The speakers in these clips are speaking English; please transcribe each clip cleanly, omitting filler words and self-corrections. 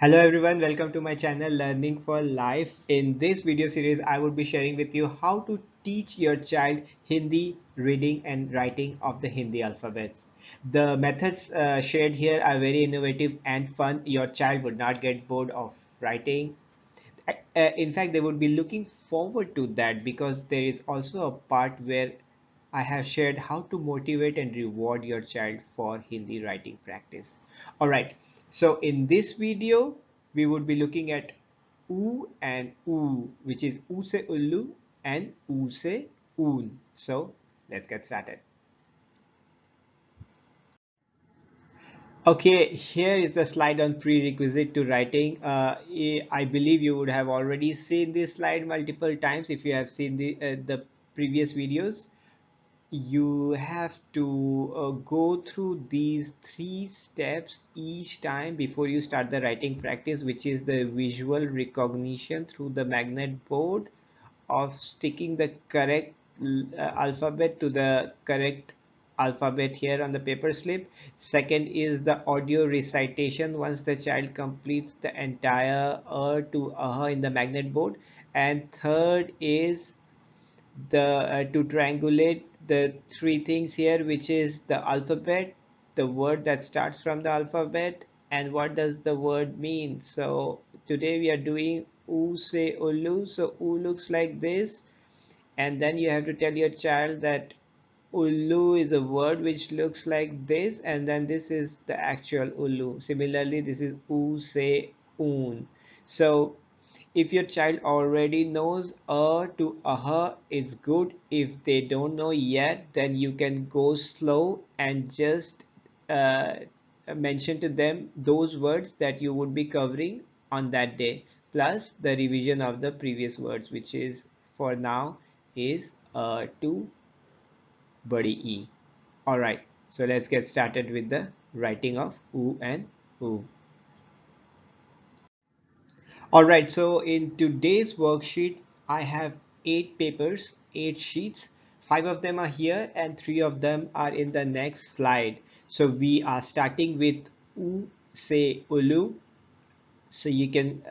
Hello everyone, welcome to my channel Learning for Life. In this video series, I would be sharing with you how to teach your child Hindi reading and writing of the Hindi alphabets. The methods shared here are very innovative and fun. Your child would not get bored of writing. In fact, they would be looking forward to that because there is also a part where I have shared how to motivate and reward your child for Hindi writing practice. All right. So in this video, we would be looking at oo and oo, which is oo se ullu and oo se oon. So let's get started. Okay, here is the slide on prerequisite to writing. I believe you would have already seen this slide multiple times if you have seen the previous videos. You have to go through these 3 steps each time before you start the writing practice, which is the visual recognition through the magnet board of sticking the correct alphabet to the correct alphabet here on the paper slip. Second is the audio recitation once the child completes the entire to in the magnet board. And third is the to triangulate the 3 things here, which is the alphabet, the word that starts from the alphabet, and what does the word mean. So today we are doing oo say ulu. So oo looks like this, and then you have to tell your child that ulu is a word which looks like this, and then this is the actual ulu. Similarly, this is oo say oon. So if your child already knows a to aha is good. If they don't know yet, then you can go slow and just uh, mention to them those words that you would be covering on that day, plus the revision of the previous words, which is for now is a to body e. All right, so let's get started with the writing of oo and oo. All right, so in today's worksheet, I have 8 papers, 8 sheets. 5 of them are here and 3 of them are in the next slide. So we are starting with U say Ulu. So here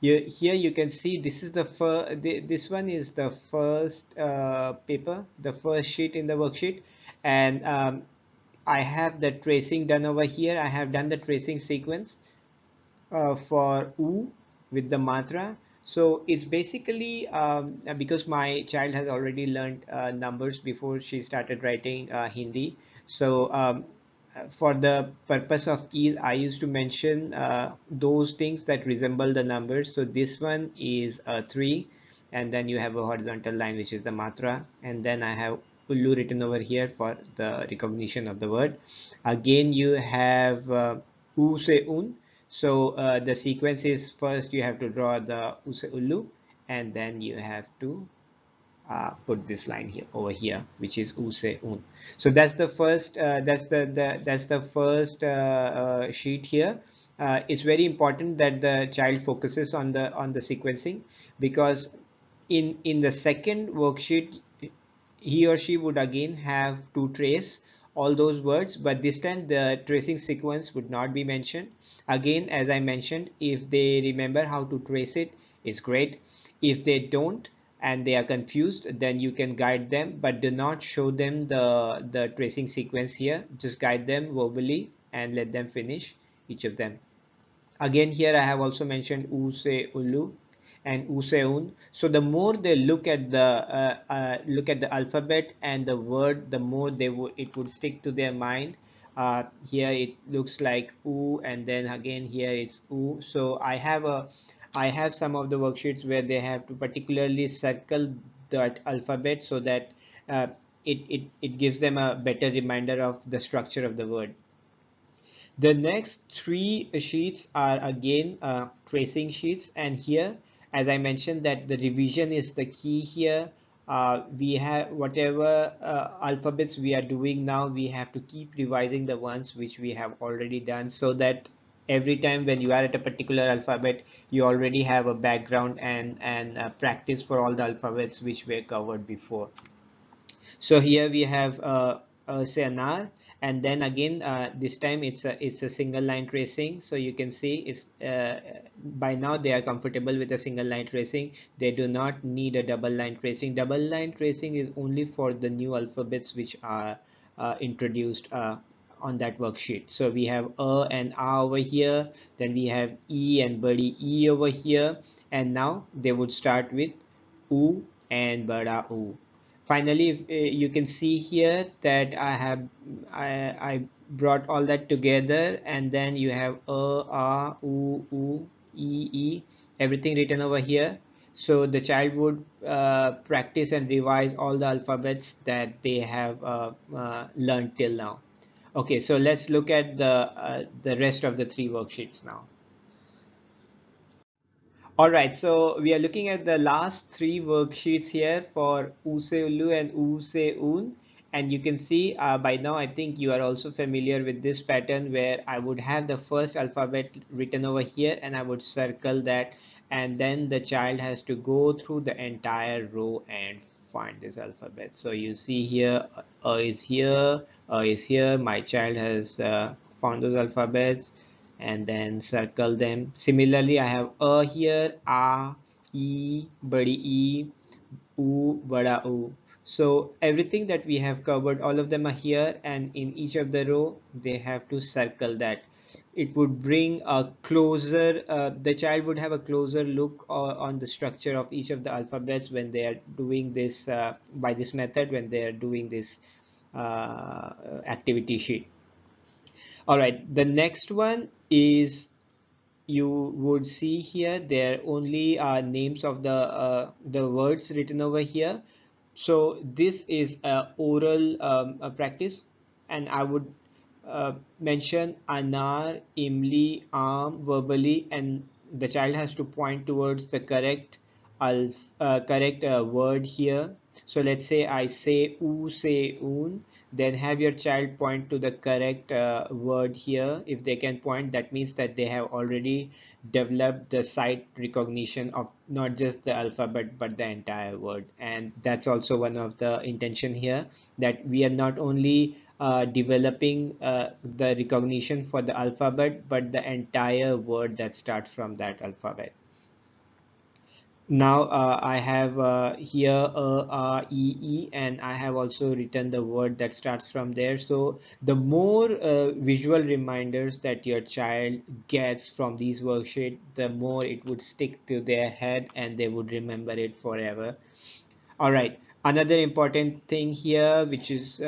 you can see this is the first, this one is the first paper, the first sheet in the worksheet. And I have the tracing done over here. I have done the tracing sequence for U with the matra. So it's basically because my child has already learned numbers before she started writing Hindi. So for the purpose of ease, I used to mention those things that resemble the numbers. So this one is 3, and then you have a horizontal line, which is the matra, and then I have Ullu written over here for the recognition of the word. Again, you have U se un. So the sequence is, first you have to draw the use ullu, and then you have to put this line here over here, which is use un. So that's the first that's the first sheet here. It's very important that the child focuses on the sequencing, because in the second worksheet he or she would again have to trace all those words, but this time the tracing sequence would not be mentioned. Again, as I mentioned, if they remember how to trace it, it's great. If they don't and they are confused, then you can guide them, but do not show them the tracing sequence here. Just guide them verbally and let them finish each of them. Again, here I have also mentioned u se ulu and useun. So the more they look at the alphabet and the word, the more it would stick to their mind. Here it looks like u, and then again here it's u. So I have some of the worksheets where they have to particularly circle that alphabet so that uh, it gives them a better reminder of the structure of the word. The next 3 sheets are again tracing sheets, and here, as I mentioned, that the revision is the key here. We have whatever alphabets we are doing now, we have to keep revising the ones which we have already done, so that every time when you are at a particular alphabet, you already have a background and practice for all the alphabets which were covered before. So here we have say an R, And then again, this time it's a single line tracing. So you can see it's by now they are comfortable with a single line tracing. They do not need a double line tracing. Double line tracing is only for the new alphabets which are introduced on that worksheet. So we have a and a over here, then we have e and badi e over here, and now they would start with u and bada u. Finally, you can see here that I brought all that together, and then you have a, u, e, everything written over here. So the child would practice and revise all the alphabets that they have learned till now. Okay, so let's look at the rest of the three worksheets now. All right, so we are looking at the last three worksheets here for Useulu and Useun. And you can see by now, I think you are also familiar with this pattern where I would have the first alphabet written over here and I would circle that. And then the child has to go through the entire row and find this alphabet. So you see here, is here, is here. My child has found those alphabets and then circle them. Similarly, I have a here, a, e, badi e, u, bada u. So everything that we have covered, all of them are here, and in each of the row, they have to circle that. It would bring a closer, the child would have a closer look on the structure of each of the alphabets when they are doing this by this method, when they are doing this activity sheet. All right, the next one is you would see here there only are names of the words written over here. So this is a oral a practice, and I would mention anar, imli, verbally, and the child has to point towards the correct correct word here. So let's say I say u, say un, then have your child point to the correct word here. If they can point, that means that they have already developed the sight recognition of not just the alphabet but the entire word. And that's also one of the intention here, that we are not only developing the recognition for the alphabet but the entire word that starts from that alphabet. Now I have here and I have also written the word that starts from there. So the more visual reminders that your child gets from these worksheets, the more it would stick to their head and they would remember it forever. All right, another important thing here, which is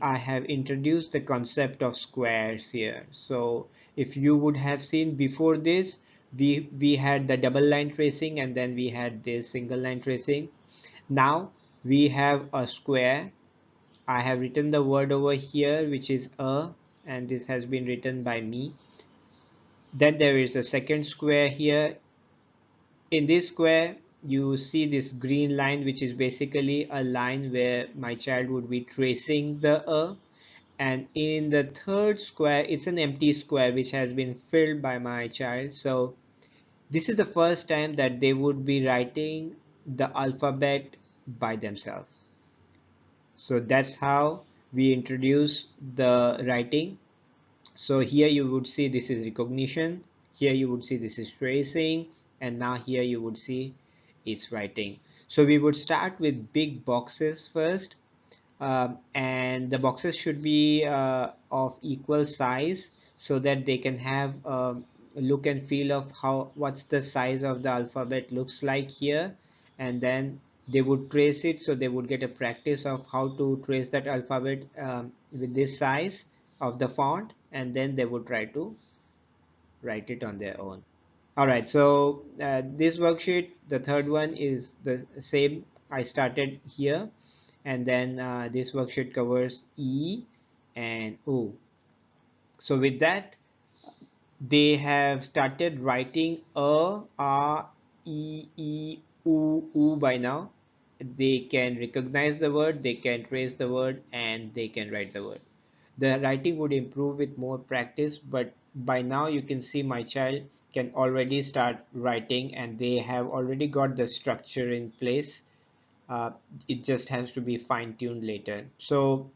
I have introduced the concept of squares here. So if you would have seen before this, we had the double line tracing and then we had this single line tracing. Now we have a square. I have written the word over here, which is a, and this has been written by me. Then there is a second square here. In this square, you see this green line, which is basically a line where my child would be tracing the a. And in the third square, it's an empty square which has been filled by my child. So this is the first time that they would be writing the alphabet by themselves. So that's how we introduce the writing. So here you would see this is recognition, here you would see this is tracing, and now here you would see it's writing. So we would start with big boxes first, and the boxes should be of equal size so that they can have a look and feel of how what's the size of the alphabet looks like here, and then they would trace it, so they would get a practice of how to trace that alphabet with this size of the font, and then they would try to write it on their own. All right, so this worksheet, the third one is the same. I started here, and then this worksheet covers E and O. So with that, they have started writing U by now. They can recognize the word, they can trace the word, and they can write the word. The writing would improve with more practice, but by now you can see my child can already start writing and they have already got the structure in place. It just has to be fine-tuned later. So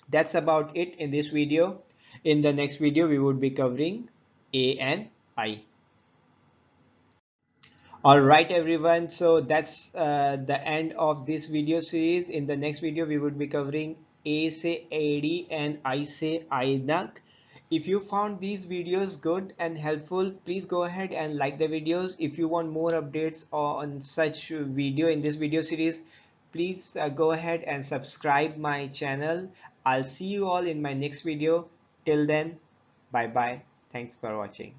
That's about it in this video. In the next video, we would be covering A and I. All right, everyone. So that's the end of this video series. In the next video, we would be covering A say AD and I say INAC. If you found these videos good and helpful, please go ahead and like the videos. If you want more updates on such video in this video series, please go ahead and subscribe my channel. I'll see you all in my next video. Till then, bye bye. Thanks for watching.